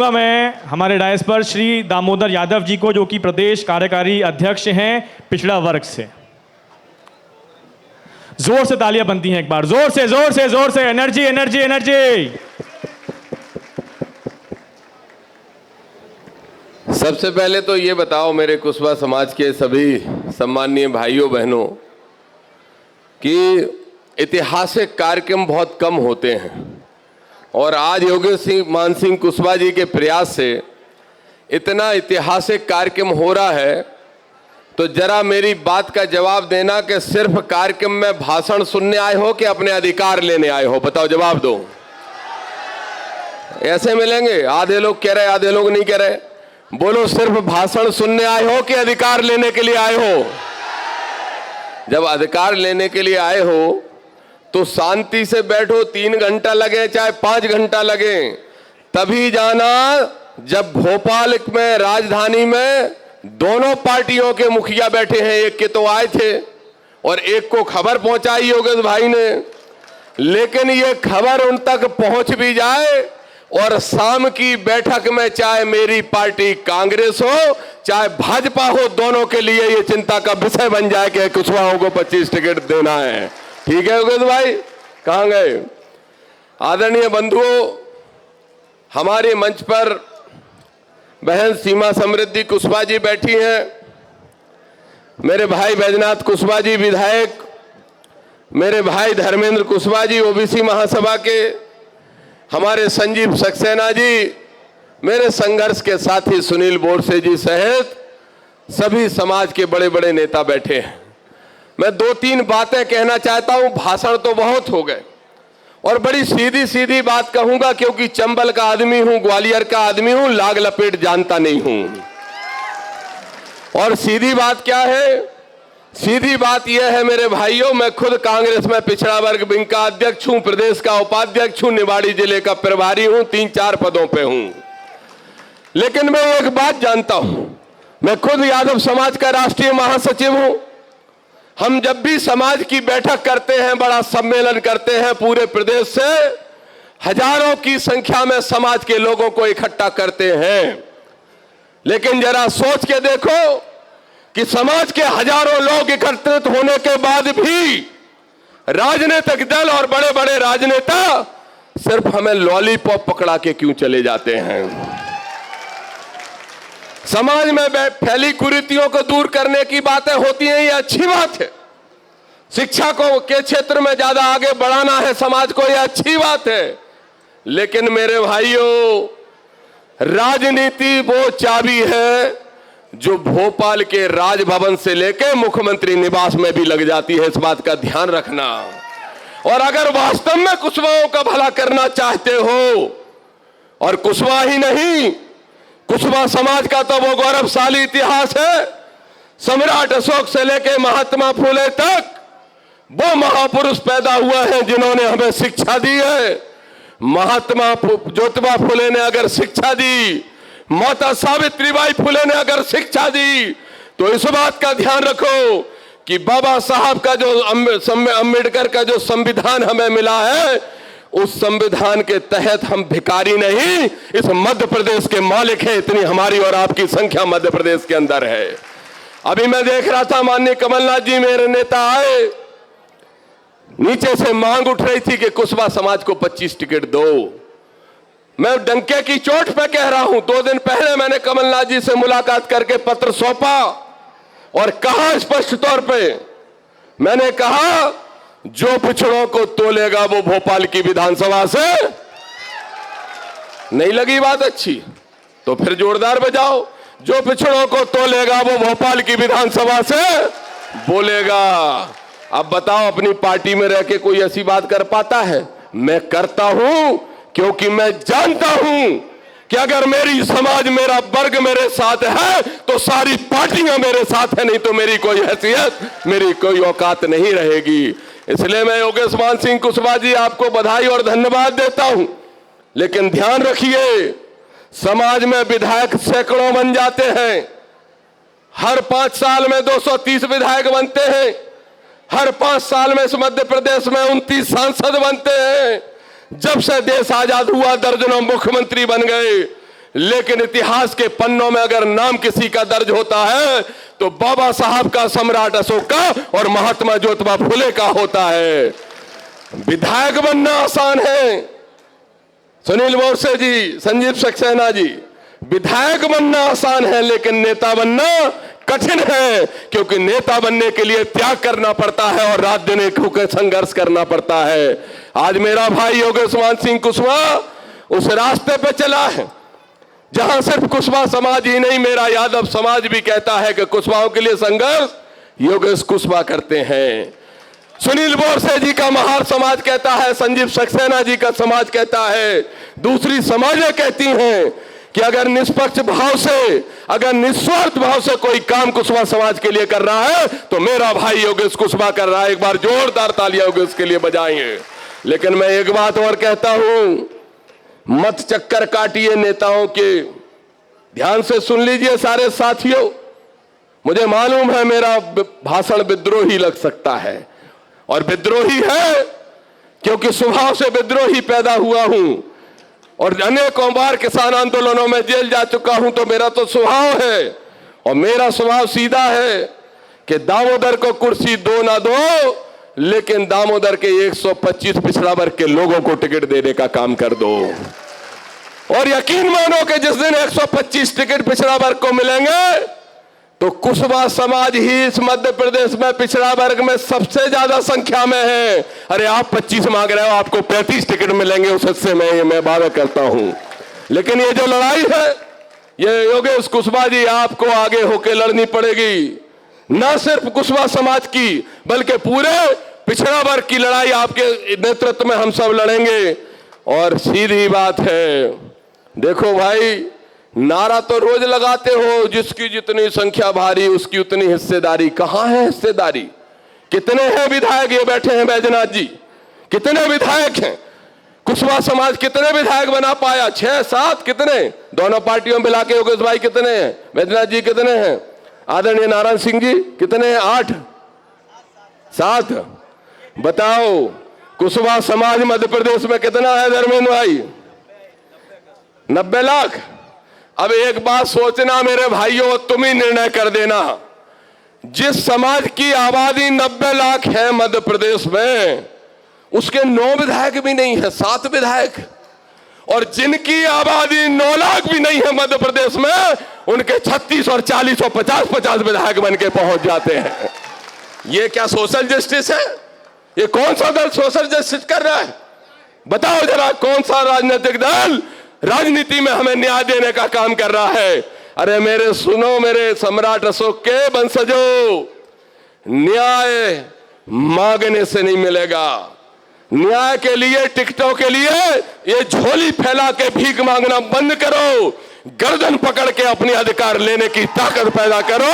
मैं हमारे डायस पर श्री दामोदर यादव जी को, जो कि प्रदेश कार्यकारी अध्यक्ष हैं पिछड़ा वर्ग से। जोर से तालियां बनती हैं एक बार, जोर से जोर से जोर से, एनर्जी एनर्जी एनर्जी। सबसे पहले तो ये बताओ मेरे कुशवा समाज के सभी सम्माननीय भाइयों बहनों कि ऐतिहासिक कार्यक्रम बहुत कम होते हैं और आज योगेश सिंह मान सिंह कुशवा जी के प्रयास से इतना ऐतिहासिक कार्यक्रम हो रहा है। तो जरा मेरी बात का जवाब देना कि सिर्फ कार्यक्रम में भाषण सुनने आए हो कि अपने अधिकार लेने आए हो? बताओ, जवाब दो। ऐसे मिलेंगे, आधे लोग कह रहे आधे लोग नहीं कह रहे। बोलो, सिर्फ भाषण सुनने आए हो कि अधिकार लेने के लिए आए हो? जब अधिकार लेने के लिए आए हो तो शांति से बैठो, 3 घंटा लगे चाहे 5 घंटा लगे, तभी जाना जब भोपाल में राजधानी में दोनों पार्टियों के मुखिया बैठे हैं। एक के तो आए थे और एक को खबर पहुंचाई योगेश भाई ने, लेकिन ये खबर उन तक पहुंच भी जाए और शाम की बैठक में चाहे मेरी पार्टी कांग्रेस हो चाहे भाजपा हो, दोनों के लिए ये चिंता का विषय बन जाए कि कुशवाहों को 25 टिकट देना है। ठीक है योगेश भाई, कहां गए? आदरणीय बंधुओं, हमारे मंच पर बहन सीमा समृद्धि कुशवा जी बैठी हैं, मेरे भाई बैजनाथ कुशवा जी विधायक, मेरे भाई धर्मेंद्र कुशवा जी ओबीसी महासभा के, हमारे संजीव सक्सेना जी, मेरे संघर्ष के साथी सुनील बोरसे जी सहित सभी समाज के बड़े बड़े नेता बैठे हैं। मैं 2-3 बातें कहना चाहता हूं, भाषण तो बहुत हो गए और बड़ी सीधी सीधी बात कहूंगा क्योंकि चंबल का आदमी हूं, ग्वालियर का आदमी हूं, लाग लपेट जानता नहीं हूं। और सीधी बात क्या है? सीधी बात यह है मेरे भाइयों, मैं खुद कांग्रेस में पिछड़ा वर्ग विंग का अध्यक्ष हूं, प्रदेश का उपाध्यक्ष हूं, निवाड़ी जिले का प्रभारी हूं, 3-4 पदों पे हूं। लेकिन मैं एक बात जानता हूं, मैं खुद यादव समाज का राष्ट्रीय महासचिव हूं। हम जब भी समाज की बैठक करते हैं, बड़ा सम्मेलन करते हैं, पूरे प्रदेश से हजारों की संख्या में समाज के लोगों को इकट्ठा करते हैं। लेकिन जरा सोच के देखो कि समाज के हजारों लोग एकत्रित होने के बाद भी राजनीतिक दल और बड़े बड़े राजनेता सिर्फ हमें लॉलीपॉप पकड़ा के क्यों चले जाते हैं? समाज में फैली कुरीतियों को दूर करने की बातें होती हैं, ये अच्छी बात है। शिक्षा को के क्षेत्र में ज्यादा आगे बढ़ाना है समाज को, ये अच्छी बात है। लेकिन मेरे भाइयों, राजनीति वो चाबी है जो भोपाल के राजभवन से लेकर मुख्यमंत्री निवास में भी लग जाती है, इस बात का ध्यान रखना। और अगर वास्तव में कुशवाहों का भला करना चाहते हो, और कुशवा ही नहीं, कुशवा समाज का तो वो गौरवशाली इतिहास है, सम्राट अशोक से लेकर महात्मा फुले तक वो महापुरुष पैदा हुए हैं जिन्होंने हमें शिक्षा दी है। महात्मा ज्योतिबा फुले ने अगर शिक्षा दी, माता सावित्रीबाई फुले ने अगर शिक्षा दी, तो इस बात का ध्यान रखो कि बाबा साहब का जो अम्बेडकर का जो संविधान हमें मिला है, उस संविधान के तहत हम भिखारी नहीं, इस मध्य प्रदेश के मालिक हैं। इतनी हमारी और आपकी संख्या मध्य प्रदेश के अंदर है। अभी मैं देख रहा था, माननीय कमलनाथ जी मेरे नेता आए, नीचे से मांग उठ रही थी कि कुशवा समाज को 25 टिकट दो। मैं डंके की चोट पे कह रहा हूं, 2 दिन पहले मैंने कमलनाथ जी से मुलाकात करके पत्र सौंपा और कहा स्पष्ट तौर पे, मैंने कहा जो पिछड़ों को तोलेगा वो भोपाल की विधानसभा से। नहीं लगी बात अच्छी तो फिर जोरदार बजाओ, जो पिछड़ों को तोलेगा वो भोपाल की विधानसभा से बोलेगा। अब बताओ, अपनी पार्टी में रह के कोई ऐसी बात कर पाता है? मैं करता हूं क्योंकि मैं जानता हूं कि अगर मेरी समाज, मेरा वर्ग मेरे साथ है तो सारी पार्टियां मेरे साथ है, नहीं तो मेरी कोई हैसियत, मेरी कोई औकात नहीं रहेगी। इसलिए मैं योगेश मान सिंह कुशवा जी आपको बधाई और धन्यवाद देता हूं। लेकिन ध्यान रखिए, समाज में विधायक सैकड़ों बन जाते हैं, हर 5 साल में 230 विधायक बनते हैं, हर 5 साल में इस मध्य प्रदेश में 29 सांसद बनते हैं। जब से देश आजाद हुआ दर्जनों मुख्यमंत्री बन गए, लेकिन इतिहास के पन्नों में अगर नाम किसी का दर्ज होता है तो बाबा साहब का, सम्राट अशोक का और महात्मा ज्योतिबा फुले का होता है। विधायक बनना आसान है सुनील बोरसे जी, संजीव सक्सेना जी, विधायक बनना आसान है लेकिन नेता बनना कठिन है, क्योंकि नेता बनने के लिए त्याग करना पड़ता है और रात दिन एक होकर संघर्ष करना पड़ता है। आज मेरा भाई योगेश सिंह कुशवाहा उस रास्ते पे चला है जहां सिर्फ कुशवाहा समाज ही नहीं, मेरा यादव समाज भी कहता है कि कुशवाहों के लिए संघर्ष योगेश कुशवाहा करते हैं। सुनील बोरसे जी का महार समाज कहता है, संजीव सक्सेना जी का समाज कहता है, दूसरी समाजें कहती हैं कि अगर निष्पक्ष भाव से, अगर निस्वार्थ भाव से कोई काम कुशवाहा समाज के लिए कर रहा है तो मेरा भाई योगेश कुशवाहा कर रहा है। एक बार जोरदार तालियां योगेश के लिए बजाएंगे। लेकिन मैं एक बात और कहता हूं, मत चक्कर काटिए नेताओं के, ध्यान से सुन लीजिए सारे साथियों। मुझे मालूम है मेरा भाषण विद्रोही लग सकता है, और विद्रोही है क्योंकि स्वभाव से विद्रोही पैदा हुआ हूं और अनेकों बार किसान आंदोलनों में जेल जा चुका हूं, तो मेरा तो स्वभाव है और मेरा स्वभाव सीधा है कि दामोदर को कुर्सी दो ना दो, लेकिन दामोदर के 125 पिछड़ा वर्ग के लोगों को टिकट देने का काम कर दो। और यकीन मानो कि जिस दिन 125 टिकट पिछड़ा वर्ग को मिलेंगे तो कुशवाहा समाज ही इस मध्य प्रदेश में पिछड़ा वर्ग में सबसे ज्यादा संख्या में है। अरे आप 25 मांग रहे हो, आपको 35 टिकट मिलेंगे, उस हिस्से में मैं वादा करता हूं। लेकिन ये जो लड़ाई है ये योगेश कुशवाहा जी आपको आगे होके लड़नी पड़ेगी, न सिर्फ कुशवाहा समाज की बल्कि पूरे पिछड़ा वर्ग की लड़ाई आपके नेतृत्व में हम सब लड़ेंगे। और सीधी बात है, देखो भाई, नारा तो रोज लगाते हो, जिसकी जितनी संख्या भारी उसकी उतनी हिस्सेदारी। कहां है हिस्सेदारी? कितने हैं विधायक? ये बैठे हैं बैजनाथ जी, कितने विधायक हैं? कुशवाहा समाज कितने विधायक बना पाया? 6 7? कितने? दोनों पार्टियों मिला के योगेश भाई कितने हैं? बैजनाथ जी कितने हैं? आदरणीय नारायण सिंह जी कितने हैं? 8 7? बताओ कुशवाहा समाज मध्य प्रदेश में कितना है धर्मेंद्र भाई? 90 लाख। अब एक बात सोचना मेरे भाइयों, तुम ही निर्णय कर देना। जिस समाज की आबादी 90 लाख है मध्य प्रदेश में, उसके 9 विधायक भी नहीं है, 7 विधायक। और जिनकी आबादी 9 लाख भी नहीं है मध्य प्रदेश में, उनके 36 और 40 और 50 विधायक बन के पहुंच जाते हैं। ये क्या सोशल जस्टिस है? ये कौन सा दल सोशल जस्टिस कर रहा है? बताओ जरा, कौन सा राजनीतिक दल राजनीति में हमें न्याय देने का काम कर रहा है? अरे मेरे सुनो, मेरे सम्राट अशोक के वंशजों, न्याय मांगने से नहीं मिलेगा। न्याय के लिए, टिकटों के लिए ये झोली फैला के भीख मांगना बंद करो, गर्दन पकड़ के अपने अधिकार लेने की ताकत पैदा करो,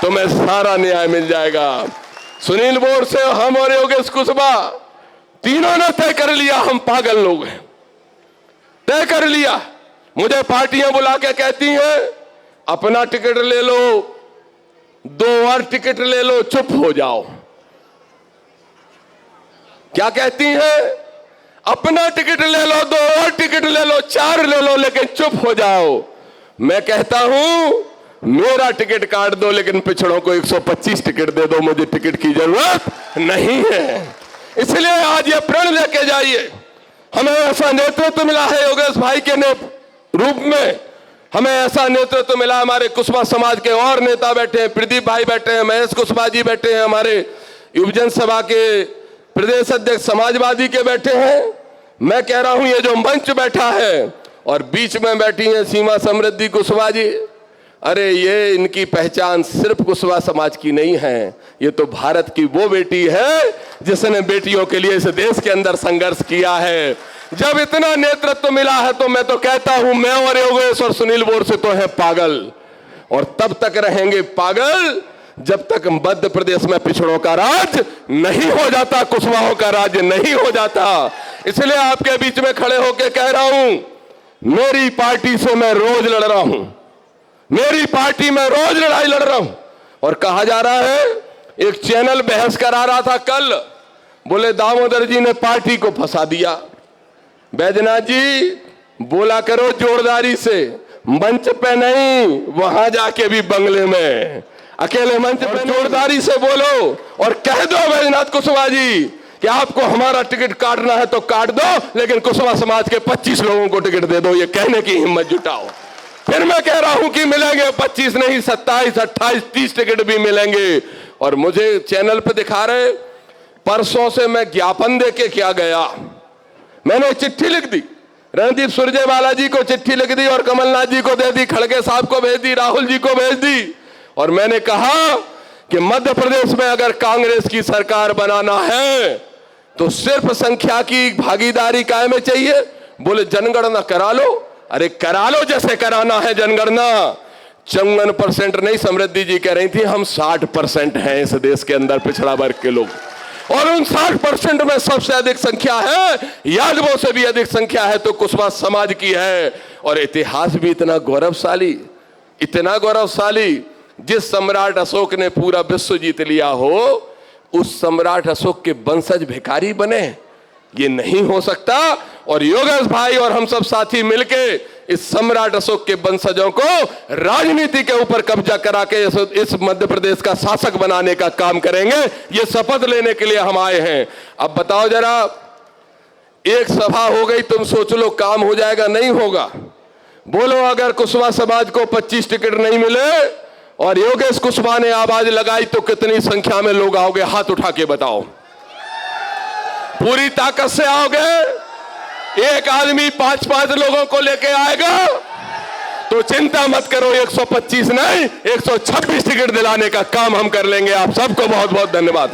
तुम्हें सारा न्याय मिल जाएगा। सुनील बोरसे, हम और योगेश कुशवाहा तीनों ने तय कर लिया हम पागल लोग हैं, तय कर लिया। मुझे पार्टियां बुला के कहती हैं अपना टिकट ले लो, 2 और टिकट ले लो, चुप हो जाओ। क्या कहती हैं? अपना टिकट ले लो, 2 और टिकट ले लो, 4 ले लो, लेकिन चुप हो जाओ। मैं कहता हूं मेरा टिकट काट दो, लेकिन पिछड़ों को 125 टिकट दे दो, मुझे टिकट की जरूरत नहीं है। इसलिए आज ये प्रण लेके जाइए, हमें ऐसा नेतृत्व मिला है योगेश भाई के रूप में, हमें ऐसा नेतृत्व मिला। हमारे कुशवाहा समाज के और नेता बैठे हैं, प्रदीप भाई बैठे हैं, महेश कुशवाहा जी बैठे हैं, हमारे युवजन सभा के प्रदेश अध्यक्ष समाजवादी के बैठे हैं। मैं कह रहा हूं ये जो मंच बैठा है और बीच में बैठी है सीमा समृद्धि कुशवाहा जी, अरे ये इनकी पहचान सिर्फ कुशवाहा समाज की नहीं है, ये तो भारत की वो बेटी है जिसने बेटियों के लिए इस देश के अंदर संघर्ष किया है। जब इतना नेतृत्व मिला है तो मैं तो कहता हूं मैं और योगेश और सुनील बोरसे तो हैं पागल, और तब तक रहेंगे पागल जब तक मध्य प्रदेश में पिछड़ों का राज नहीं हो जाता, कुशवाहों का राज नहीं हो जाता। इसलिए आपके बीच में खड़े होकर कह रहा हूं, मेरी पार्टी से मैं रोज लड़ रहा हूं, मेरी पार्टी में रोज लड़ाई लड़ रहा हूं। और कहा जा रहा है, एक चैनल बहस करा रहा था कल, बोले दामोदर जी ने पार्टी को फंसा दिया। बैजनाथ जी, बोला करो जोरदारी से, मंच पे नहीं, वहां जाके भी बंगले में, अकेले मंच पे जोरदारी से बोलो और कह दो बैजनाथ कुशवाहा जी कि आपको हमारा टिकट काटना है तो काट दो, लेकिन कुशवाहा समाज के 25 लोगों को टिकट दे दो। ये कहने की हिम्मत जुटाओ। फिर मैं कह रहा हूं कि मिलेंगे 25 नहीं 27, 28, 30 टिकट भी मिलेंगे। और मुझे चैनल पे दिखा रहे, परसों से मैं ज्ञापन दे के क्या गया, मैंने चिट्ठी लिख दी, रणदीप सुरजेवाला जी को चिट्ठी लिख दी और कमलनाथ जी को दे दी, खड़गे साहब को भेज दी, राहुल जी को भेज दी। और मैंने कहा कि मध्य प्रदेश में अगर कांग्रेस की सरकार बनाना है तो सिर्फ संख्या की भागीदारी कायम चाहिए। बोले जनगणना करा लो। अरे करा लो, जैसे कराना है जनगणना। 54% नहीं, समृद्धि जी कह रही थी हम 60% हैं इस देश के अंदर पिछड़ा वर्ग के लोग, और उन 60% में सबसे अधिक संख्या है, यादवों से भी अधिक संख्या है तो कुशवाहा समाज की है। और इतिहास भी इतना गौरवशाली, इतना गौरवशाली, जिस सम्राट अशोक ने पूरा विश्व जीत लिया हो, उस सम्राट अशोक के वंशज भिखारी बने, ये नहीं हो सकता। और योगेश भाई और हम सब साथी मिलके इस सम्राट अशोक के वंशजों को राजनीति के ऊपर कब्जा करा के इस मध्य प्रदेश का शासक बनाने का काम करेंगे। ये शपथ लेने के लिए हम आए हैं। अब बताओ जरा, एक सभा हो गई, तुम सोच लो काम हो जाएगा? नहीं होगा। बोलो अगर कुशवाहा समाज को 25 टिकट नहीं मिले और योगेश कुशवाहा ने आवाज लगाई तो कितनी संख्या में लोग आओगे? हाथ उठा के बताओ। पूरी ताकत से आओगे? एक आदमी 5-5 लोगों को लेके आएगा तो चिंता मत करो, 125 नहीं 126 टिकट दिलाने का काम हम कर लेंगे। आप सबको बहुत बहुत धन्यवाद।